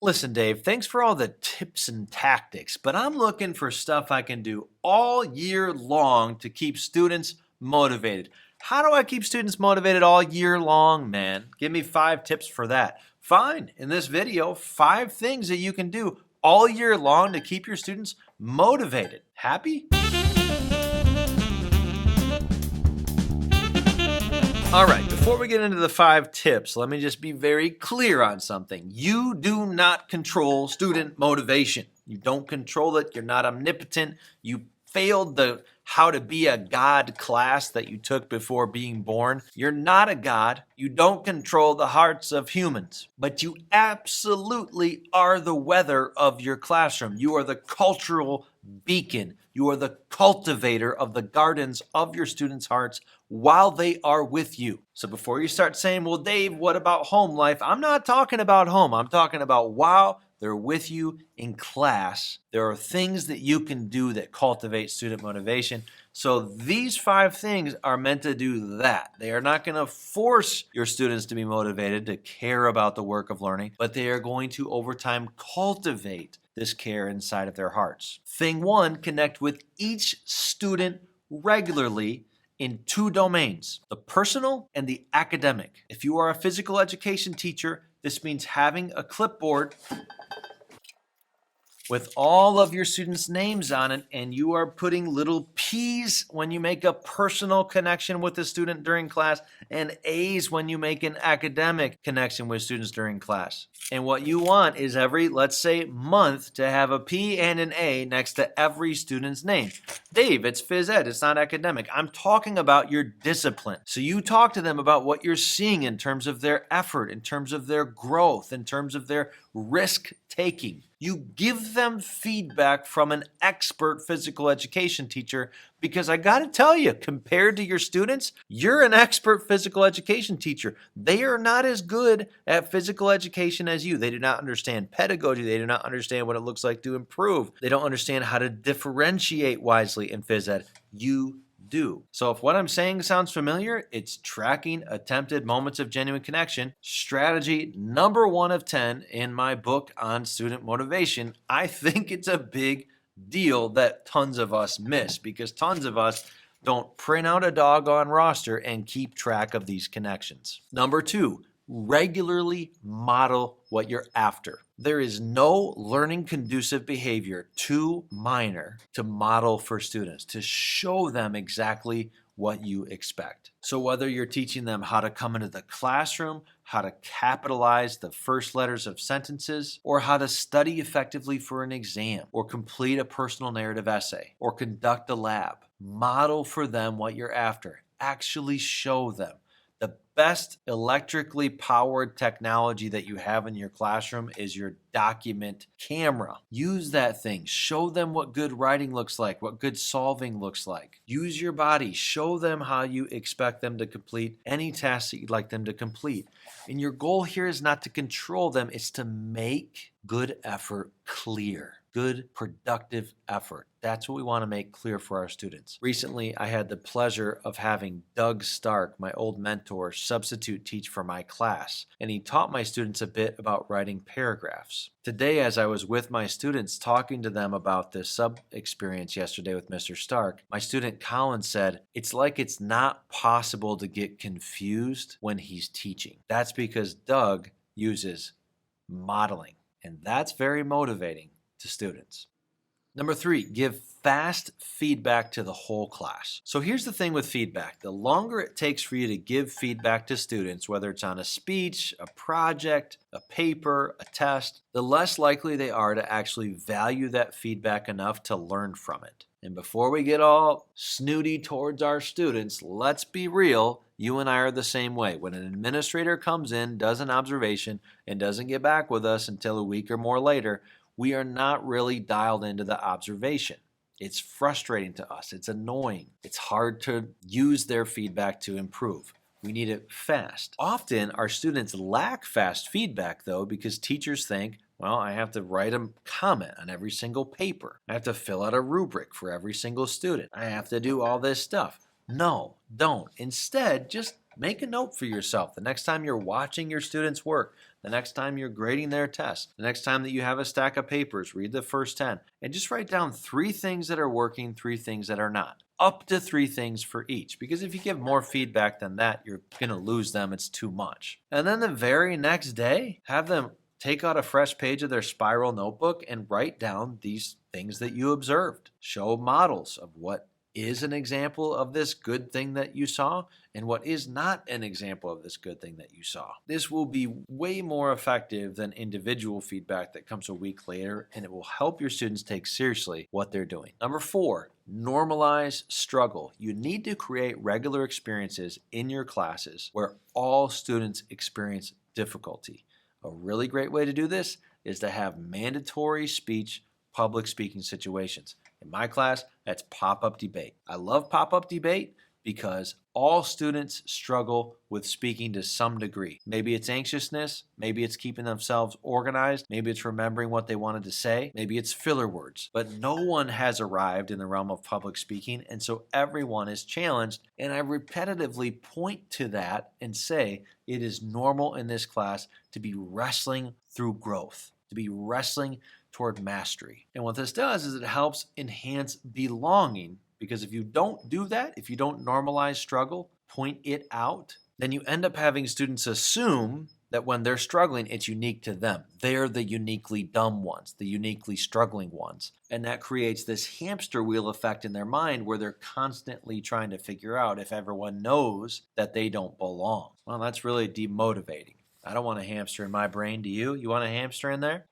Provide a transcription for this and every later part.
Listen, Dave, thanks for all the tips and tactics, but I'm looking for stuff I can do all year long to keep students motivated. How do I keep students motivated all year long, man? Give me 5 tips for that. Fine, in this video, 5 things that you can do all year long to keep your students motivated. Happy? All right, before we get into the 5 tips, let me just be very clear on something. You do not control student motivation. You don't control it. You're not omnipotent. You failed the How to Be a God class that you took before being born. You're not a God. You don't control the hearts of humans, but you absolutely are the weather of your classroom. You are the cultural beacon. You are the cultivator of the gardens of your students' hearts while they are with you. So before you start saying, well, Dave, what about home life? I'm not talking about home. I'm talking about while they're with you in class. There are things that you can do that cultivate student motivation. So these 5 things are meant to do that. They are not going to force your students to be motivated to care about the work of learning, but they are going to over time cultivate this care inside of their hearts. Thing 1, connect with each student regularly in 2 domains, the personal and the academic. If you are a physical education teacher, this means having a clipboard with all of your students' names on it, and you are putting little P's when you make a personal connection with the student during class, and A's when you make an academic connection with students during class. And what you want is every, let's say, month to have a P and an A next to every student's name. Dave, it's phys ed, it's not academic. I'm talking about your discipline. So you talk to them about what you're seeing in terms of their effort, in terms of their growth, in terms of their risk taking. You give them feedback from an expert physical education teacher, because I got to tell you, compared to your students, you're an expert physical education teacher. They are not as good at physical education as you. They do not understand pedagogy. They do not understand what it looks like to improve. They don't understand how to differentiate wisely in phys ed. You do. So if what I'm saying sounds familiar, it's tracking attempted moments of genuine connection. Strategy number 1 of 10 in my book on student motivation. I think it's a big deal that tons of us miss, because tons of us don't print out a doggone roster and keep track of these connections. Number 2, regularly model what you're after. There is no learning conducive behavior too minor to model for students, to show them exactly what you expect. So whether you're teaching them how to come into the classroom, how to capitalize the first letters of sentences, or how to study effectively for an exam, or complete a personal narrative essay, or conduct a lab, model for them what you're after. Actually show them. The best electrically powered technology that you have in your classroom is your document camera. Use that thing. Show them what good writing looks like, what good solving looks like. Use your body. Show them how you expect them to complete any task that you'd like them to complete. And your goal here is not to control them, it's to make good effort clear. Good, productive effort. That's what we want to make clear for our students. Recently, I had the pleasure of having Doug Stark, my old mentor, substitute teach for my class, and he taught my students a bit about writing paragraphs. Today, as I was with my students talking to them about this sub-experience yesterday with Mr. Stark, my student Colin said, it's like it's not possible to get confused when he's teaching. That's because Doug uses modeling, and that's very motivating to students. Number 3, give fast feedback to the whole class. So here's the thing with feedback. The longer it takes for you to give feedback to students, whether it's on a speech, a project, a paper, a test, the less likely they are to actually value that feedback enough to learn from it. And before we get all snooty towards our students, let's be real. You and I are the same way. When an administrator comes in, does an observation, and doesn't get back with us until a week or more later, we are not really dialed into the observation. It's frustrating to us. It's annoying. It's hard to use their feedback to improve. We need it fast. Often our students lack fast feedback though, because teachers think, well, I have to write a comment on every single paper. I have to fill out a rubric for every single student. I have to do all this stuff. No, don't. Instead, just make a note for yourself. The next time you're watching your students work, The next time you're grading their test, the next time that you have a stack of papers, read the first 10 and just write down 3 things that are working, 3 things that are not. Up to 3 things for each, because if you give more feedback than that, you're going to lose them. It's too much. And then the very next day, have them take out a fresh page of their spiral notebook and write down these things that you observed. Show models of what is an example of this good thing that you saw and what is not an example of this good thing that you saw. This will be way more effective than individual feedback that comes a week later, and it will help your students take seriously what they're doing. Number 4, normalize struggle. You need to create regular experiences in your classes where all students experience difficulty. A really great way to do this is to have mandatory speech, public speaking situations. In my class, that's pop-up debate. I love pop-up debate because all students struggle with speaking to some degree. Maybe it's anxiousness, maybe it's keeping themselves organized, maybe it's remembering what they wanted to say, maybe it's filler words. But no one has arrived in the realm of public speaking, and so everyone is challenged, and I repetitively point to that and say it is normal in this class to be wrestling through growth, to be wrestling toward mastery. And what this does is it helps enhance belonging, because if you don't do that, if you don't normalize struggle, point it out, then you end up having students assume that when they're struggling, it's unique to them. They're the uniquely dumb ones, the uniquely struggling ones. And that creates this hamster wheel effect in their mind where they're constantly trying to figure out if everyone knows that they don't belong. Well, that's really demotivating. I don't want a hamster in my brain. Do you? You want a hamster in there?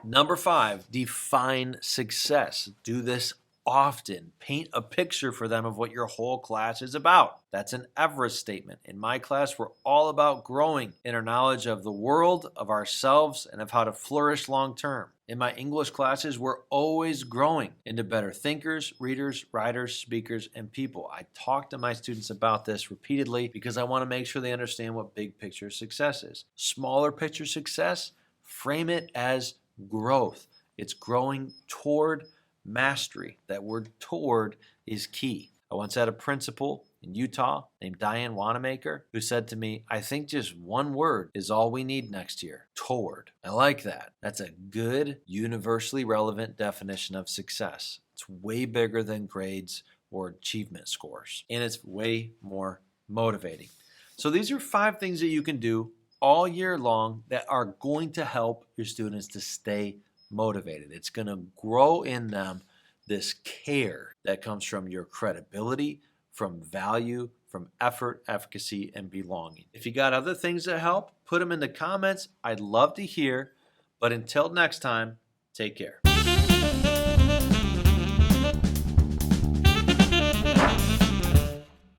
Number 5, define success. Do this often. Paint a picture for them of what your whole class is about. That's an Everest statement. In my class, we're all about growing in our knowledge of the world, of ourselves, and of how to flourish long term. In my English classes, we're always growing into better thinkers, readers, writers, speakers, and people. I talk to my students about this repeatedly because I want to make sure they understand what big picture success is. Smaller picture success, frame it as growth. It's growing toward mastery. That word toward is key. I once had a principal in Utah named Diane Wanamaker who said to me, I think just one word is all we need next year. Toward. I like that. That's a good, universally relevant definition of success. It's way bigger than grades or achievement scores, and it's way more motivating. So these are 5 things that you can do all year long that are going to help your students to stay motivated. It's going to grow in them this care that comes from your credibility, from value, from effort, efficacy, and belonging. If you got other things that help, put them in the comments. I'd love to hear. But until next time, take care.